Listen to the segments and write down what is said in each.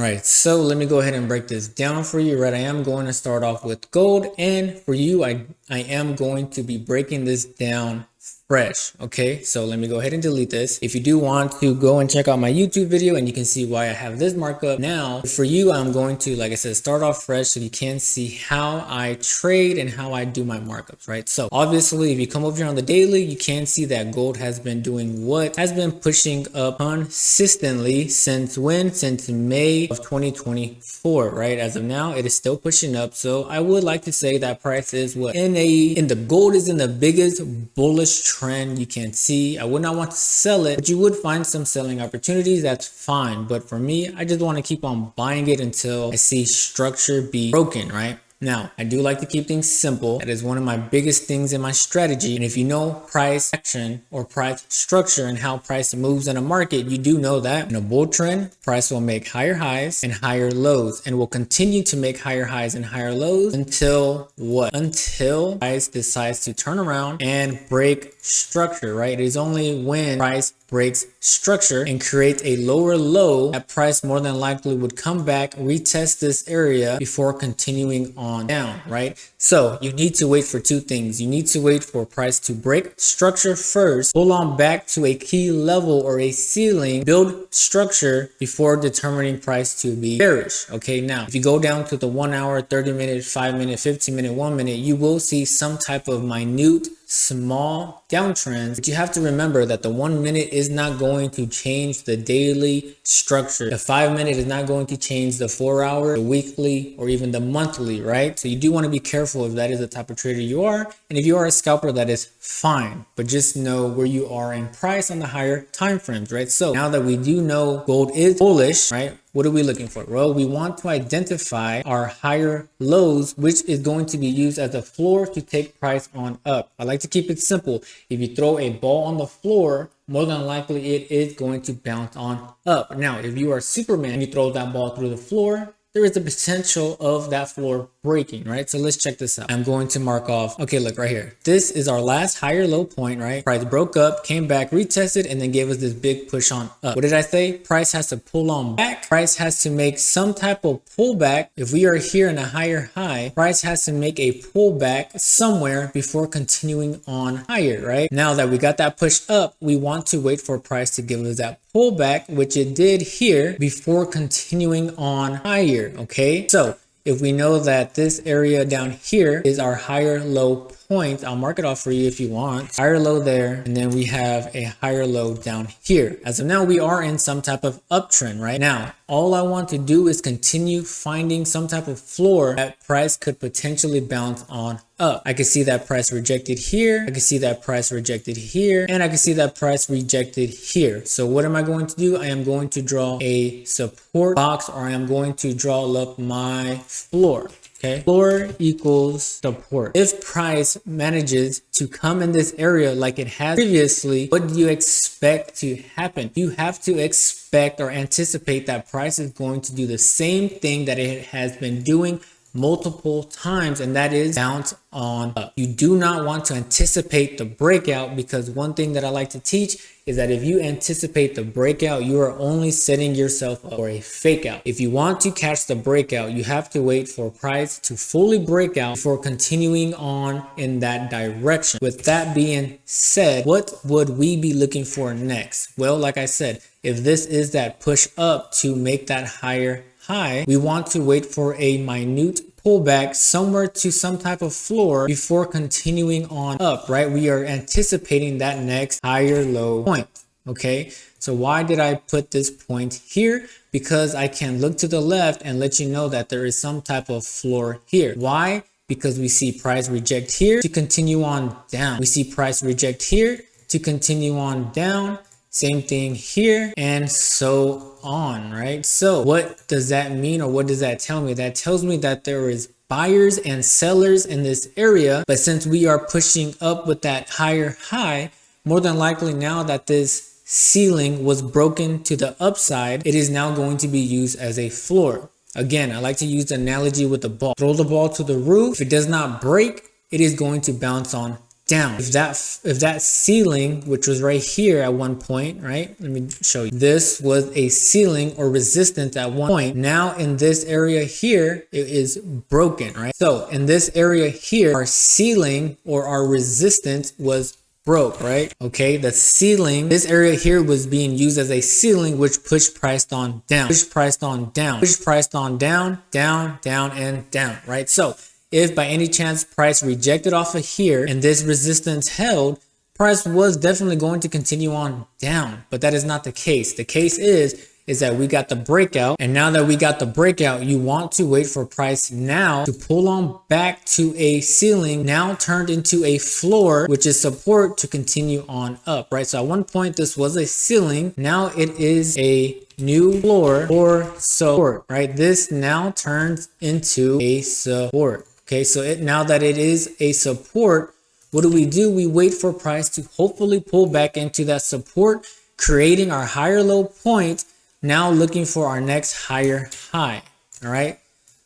Right, so let me go ahead and break this down for you, right? I am going to start off with gold, and for you, I am going to be breaking this down fresh. Okay, so let me go ahead and delete this. If you do want to go and check out my YouTube video and you can see why I have this markup. Now for you, I'm going to, like I said, start off fresh so you can see how I trade and how I do my markups, right? So obviously if you come over here on the daily, you can see that gold has been doing what has been pushing up consistently since when? Since May of 2024, right? As of now, it is still pushing up. So I would like to say that price is what in the gold is in the biggest bullish trend you can see. I would not want to sell it, but you would find some selling opportunities. That's fine. But for me, I just want to keep on buying it until I see structure be broken, right? Now, I do like to keep things simple. That is one of my biggest things in my strategy. And if you know price action or price structure and how price moves in a market, you do know that in a bull trend, price will make higher highs and higher lows and will continue to make higher highs and higher lows until what? Until price decides to turn around and break structure, right? It is only when price breaks structure and creates a lower low that price more than likely would come back, retest this area before continuing on down, right? So you need to wait for two things. You need to wait for price to break structure first, pull on back to a key level or a ceiling, build structure before determining price to be bearish. Okay, now if you go down to the 1 hour, 30 minute, 5 minute, 15 minute, 1 minute, you will see some type of minute small downtrends, but you have to remember that the 1 minute is not going to change the daily structure. The 5 minute is not going to change the 4 hour, the weekly, or even the monthly, right? So you do want to be careful if that is the type of trader you are. And if you are a scalper, that is fine, but just know where you are in price on the higher time frames, right? So now that we do know gold is bullish, right? What are we looking for? Well, we want to identify our higher lows, which is going to be used as a floor to take price on up. I like to keep it simple. If you throw a ball on the floor, more than likely it is going to bounce on up. Now, if you are Superman and you throw that ball through the floor, there is a potential of that floor breaking, right? So let's check this out. I'm going to mark off. Okay, look right here. This is our last higher low point, right? Price broke up, came back, retested, and then gave us this big push on up. What did I say? Price has to pull on back. Price has to make some type of pullback. If we are here in a higher high, price has to make a pullback somewhere before continuing on higher, right? Now that we got that push up, we want to wait for price to give us that pullback, which it did here before continuing on higher. Okay, so if we know that this area down here is our higher low point, I'll mark it off for you if you want. Higher low there, and then we have a higher low down here. As of now, we are in some type of uptrend right now. All I want to do is continue finding some type of floor that price could potentially bounce on up. I can see that price rejected here. I can see that price rejected here, and I can see that price rejected here. So what am I going to do? I am going to draw a support box, or I am going to draw up my floor. Okay, floor equals support. If price manages to come in this area like it has previously, what do you expect to happen? You have to expect or anticipate that price is going to do the same thing that it has been doing multiple times, and that is bounce on up. You do not want to anticipate the breakout, because one thing that I like to teach is that if you anticipate the breakout, you are only setting yourself up for a fake out. If you want to catch the breakout, you have to wait for price to fully break out before continuing on in that direction. With that being said, what would we be looking for next? Well, like I said, if this is that push up to make that higher high, we want to wait for a minute pullback somewhere to some type of floor before continuing on up, right? We are anticipating that next higher low point. Okay, so why did I put this point here? Because I can look to the left and let you know that there is some type of floor here. Why? Because we see price reject here to continue on down. We see price reject here to continue on down. Same thing here, and so on, right? So what does that mean, or what does that tell me? That tells me that there is buyers and sellers in this area, but since we are pushing up with that higher high, more than likely now that this ceiling was broken to the upside, it is now going to be used as a floor. Again, I like to use the analogy with the ball. Throw the ball to the roof. If it does not break, it is going to bounce on down. If that ceiling, which was right here at one point, right? Let me show you. This was a ceiling or resistance at one point. Now in this area here, it is broken, right? So in this area here, our ceiling or our resistance was broke, right? Okay, the ceiling, this area here was being used as a ceiling, which pushed price on down, pushed price on down, pushed price on down, down, down, and down, right? So if by any chance price rejected off of here and this resistance held, price was definitely going to continue on down, but that is not the case. The case is that we got the breakout, and now that we got the breakout, you want to wait for price now to pull on back to a ceiling, now turned into a floor, which is support, to continue on up, right? So at one point this was a ceiling, now it is a new floor or support, right? This now turns into a support. Okay, so now that it is a support, what do? We wait for price to hopefully pull back into that support, creating our higher low point, now looking for our next higher high. All right.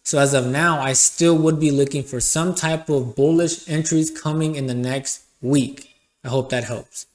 So as of now, I still would be looking for some type of bullish entries coming in the next week. I hope that helps.